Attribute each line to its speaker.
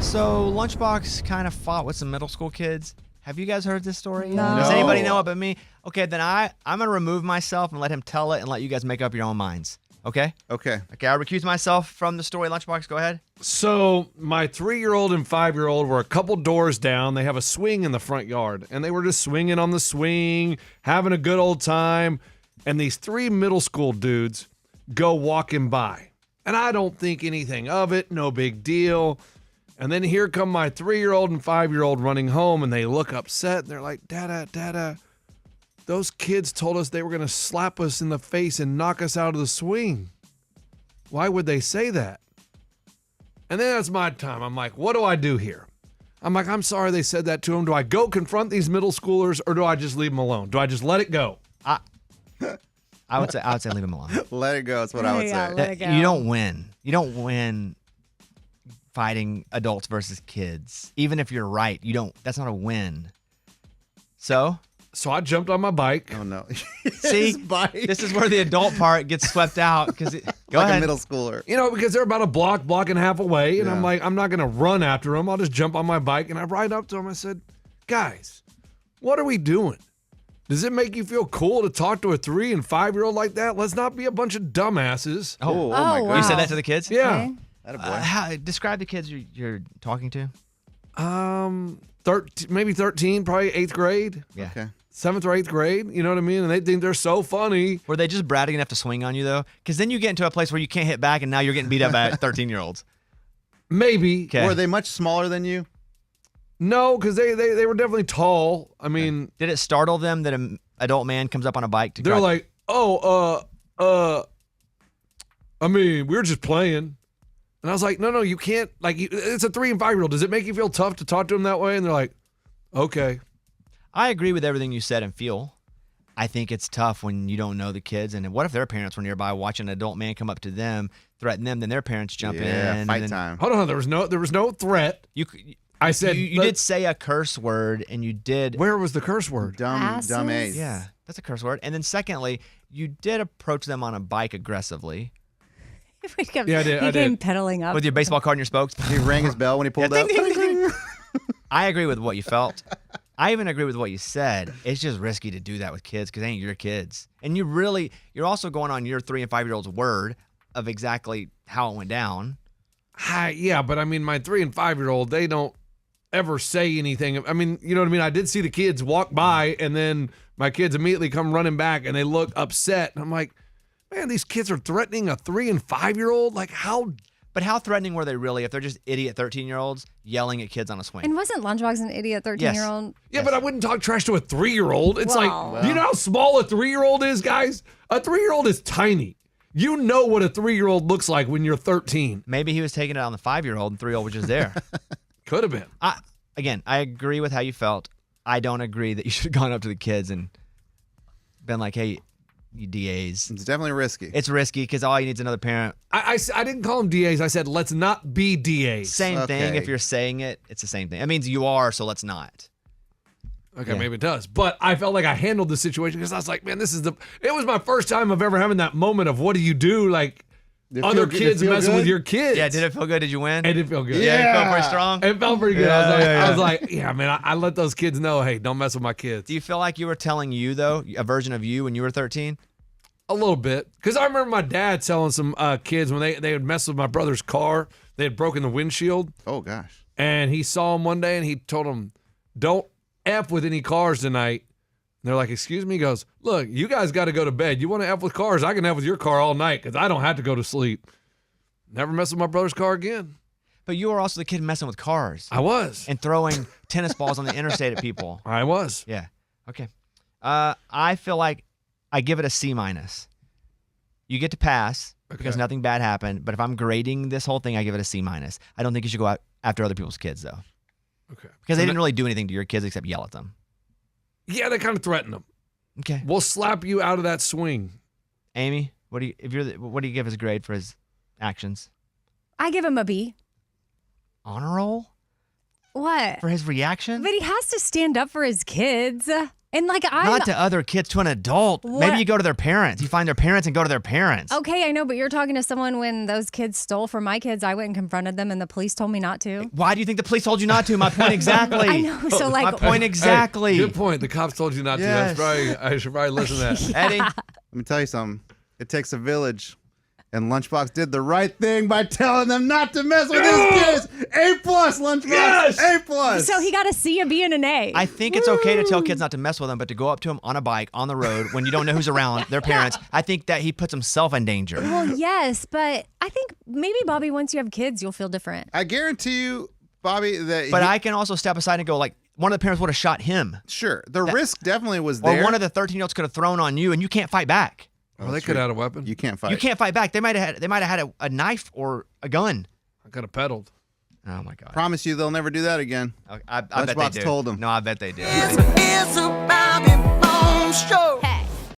Speaker 1: So Lunchbox kind of fought with some middle school kids. Have you guys heard this story?
Speaker 2: No.
Speaker 1: Does anybody know it but me? Okay, then I'm going to remove myself and let him tell it and let you guys make up your own minds. Okay?
Speaker 3: Okay.
Speaker 1: Okay, I recuse myself from the story. Lunchbox, go ahead.
Speaker 4: So my 3-year-old and 5-year-old were a couple doors down. They have a swing in the front yard, and they were just swinging on the swing, having a good old time. And these 3 middle school dudes go walking by. And I don't think anything of it, no big deal. And then here come my 3-year-old and 5-year-old running home, and they look upset. And they're like, Dada, those kids told us they were going to slap us in the face and knock us out of the swing. Why would they say that? And then that's my time. I'm like, what do I do here? I'm like, I'm sorry they said that to them. Do I go confront these middle schoolers, or do I just leave them alone? Do I just let it go?
Speaker 1: I would say leave him alone.
Speaker 3: Let it go. That's what I would say.
Speaker 2: let it go.
Speaker 1: You don't win. You don't win fighting adults versus kids. Even if you're right, you don't. That's not a win. So
Speaker 4: I jumped on my bike.
Speaker 3: Oh, no.
Speaker 1: see,
Speaker 3: His bike.
Speaker 1: this is where the adult part gets swept out because go
Speaker 3: Like
Speaker 1: ahead.
Speaker 3: a middle schooler.
Speaker 4: You know, because they're about a block and a half away. And I'm
Speaker 3: Yeah.
Speaker 4: like, I'm not going to run after them. I'll just jump on my bike. And I ride up to them. I said, guys, what are we doing? Does it make you feel cool to talk to a 3- and 5-year-old like that? Let's not be a bunch of dumbasses.
Speaker 3: Oh, my
Speaker 2: wow.
Speaker 3: God.
Speaker 1: You said that to the kids?
Speaker 4: Yeah.
Speaker 2: Okay.
Speaker 3: Attaboy.
Speaker 1: Describe the kids you're talking to.
Speaker 4: 13, 13, probably 8th grade,
Speaker 1: Yeah.
Speaker 3: Okay.
Speaker 4: 7th or 8th grade. You know what I mean? And they think they're so funny.
Speaker 1: Were they just bratty enough to swing on you though? Because then you get into a place where you can't hit back, and now you're getting beat up by 13-year-olds.
Speaker 4: Maybe.
Speaker 1: Okay.
Speaker 3: Were they much smaller than you?
Speaker 4: No, because they were definitely tall. I mean,
Speaker 1: Did it startle them that an adult man comes up on a bike to?
Speaker 4: they're
Speaker 1: try-
Speaker 4: like, I mean, we were just playing. And I was like, no, you can't. Like, it's a 3- and 5-year-old. Does it make you feel tough to talk to them that way? And they're like, okay.
Speaker 1: I agree with everything you said and feel. I think it's tough when you don't know the kids, and what if their parents were nearby watching an adult man come up to them, threaten them, then their parents jump in.
Speaker 3: Yeah, fight
Speaker 1: and then
Speaker 3: time.
Speaker 4: Hold on, there was no threat. I said
Speaker 1: you did say a curse word, and you did.
Speaker 4: Where was the curse word?
Speaker 3: Dumb
Speaker 2: Asses.
Speaker 3: age.
Speaker 1: Yeah, that's a curse word. And then secondly, you did approach them on a bike aggressively
Speaker 4: Yeah, I did.
Speaker 2: He came pedaling up.
Speaker 1: with your baseball card and your spokes.
Speaker 3: He rang his bell when he pulled
Speaker 1: Yeah,
Speaker 3: up.
Speaker 1: ding, ding, ding, ding. I agree with what you felt. I even agree with what you said. It's just risky to do that with kids because they ain't your kids. And you're also going on your 3- and 5-year-old's word of exactly how it went down.
Speaker 4: Yeah, but I mean, my 3- and 5-year-old, they don't ever say anything. I mean, you know what I mean? I did see the kids walk by, and then my kids immediately come running back, and they look upset. And I'm like, man, these kids are threatening a 3- and 5-year-old? Like, how?
Speaker 1: But how threatening were they really if they're just idiot 13-year-olds yelling at kids on a swing?
Speaker 2: And wasn't Lunchbox an idiot 13-year-old?
Speaker 4: Yeah, but I wouldn't talk trash to a 3-year-old. It's
Speaker 2: Well.
Speaker 4: like, do you know how small a 3-year-old is, guys? A 3-year-old is tiny. You know what a 3-year-old looks like when you're 13.
Speaker 1: Maybe he was taking it on the 5-year-old and 3-year-old was just there.
Speaker 4: Could have been.
Speaker 1: I agree with how you felt. I don't agree that you should have gone up to the kids and been like, hey, you DAs.
Speaker 3: It's definitely risky.
Speaker 1: It's risky because all you need is another parent.
Speaker 4: I didn't call them DAs. I said, let's not be DAs.
Speaker 1: Same thing.
Speaker 3: Okay.
Speaker 1: If you're saying it, it's the same thing. That means you are, so let's not.
Speaker 4: Okay,
Speaker 1: Yeah.
Speaker 4: maybe it does. But I felt like I handled the situation because I was like, man, it was my first time of ever having that moment of what do you do? Like,
Speaker 3: Did it
Speaker 4: other
Speaker 3: feel- did it
Speaker 4: kids
Speaker 3: feel
Speaker 4: messing with
Speaker 3: good?
Speaker 4: your kids.
Speaker 1: Yeah, did it feel good? Did you win?
Speaker 4: It did feel good.
Speaker 1: Yeah, you felt
Speaker 3: Yeah.
Speaker 1: pretty strong?
Speaker 4: It felt pretty good.
Speaker 1: Yeah,
Speaker 4: I was like, yeah, man, I let those kids know, hey, don't mess with my kids.
Speaker 1: Do you feel like you were telling you, though, a version of you when you were 13?
Speaker 4: A little bit. Because I remember my dad telling some kids when they had messed with my brother's car, they had broken the windshield.
Speaker 3: Oh, gosh.
Speaker 4: And he saw him one day and he told them, don't F with any cars tonight. And they're like, excuse me? He goes, look, you guys got to go to bed. You want to F with cars? I can F with your car all night because I don't have to go to sleep. Never mess with my brother's car again.
Speaker 1: But you were also the kid messing with cars
Speaker 4: I was.
Speaker 1: and throwing tennis balls on the interstate at people.
Speaker 4: I was.
Speaker 1: Yeah. Okay. I feel like I give it a C-. You get to pass because
Speaker 4: Okay.
Speaker 1: nothing bad happened. But if I'm grading this whole thing, I give it a C-. I don't think you should go out after other people's kids, though.
Speaker 4: Okay.
Speaker 1: Because they didn't really do anything to your kids except yell at them.
Speaker 4: Yeah, they kind of threatened him.
Speaker 1: Okay.
Speaker 4: We'll slap you out of that swing.
Speaker 1: Amy, what do you give as a grade for his actions?
Speaker 2: I give him a B.
Speaker 1: Honor roll
Speaker 2: What?
Speaker 1: for his reaction?
Speaker 2: But he has to stand up for his kids. And like
Speaker 1: Not to other kids, to an adult.
Speaker 2: What?
Speaker 1: Maybe you go to their parents. You find their parents and go to their parents.
Speaker 2: Okay, I know, but you're talking to someone when those kids stole from my kids. I went and confronted them, and the police told me not to.
Speaker 1: Why do you think the police told you not to? My point exactly.
Speaker 2: I know. So
Speaker 1: My
Speaker 2: like,
Speaker 1: point exactly.
Speaker 4: Hey, good point. The cops told you not
Speaker 1: Yes.
Speaker 4: to. I should probably listen to that.
Speaker 1: Eddie,
Speaker 3: Let me tell you something. It takes a village. And Lunchbox did the right thing by telling them not to mess with his kids. A+, Lunchbox.
Speaker 4: Yes!
Speaker 3: A+.
Speaker 2: so he got a C, a B, and an A.
Speaker 1: I think it's okay to tell kids not to mess with them, but to go up to them on a bike on the road when you don't know who's around, their parents, I think that he puts himself in danger.
Speaker 2: Well, yes, but I think maybe, Bobby, once you have kids, you'll feel different.
Speaker 3: I guarantee you, Bobby, that
Speaker 1: But I can also step aside and go, like, one of the parents would have shot him.
Speaker 3: sure, the risk definitely was there.
Speaker 1: Or one of the 13-year-olds could have thrown on you, and you can't fight back.
Speaker 4: Oh, they could have had a weapon.
Speaker 3: You can't fight.
Speaker 1: You can't fight back. They might have had a knife or a gun.
Speaker 4: I could have pedaled.
Speaker 1: Oh, my God.
Speaker 3: Promise you they'll never do that again.
Speaker 1: I bet they
Speaker 3: Lunchbox
Speaker 1: do.
Speaker 3: told him.
Speaker 1: No, I bet they do.
Speaker 5: It's a Bobby Bones Show.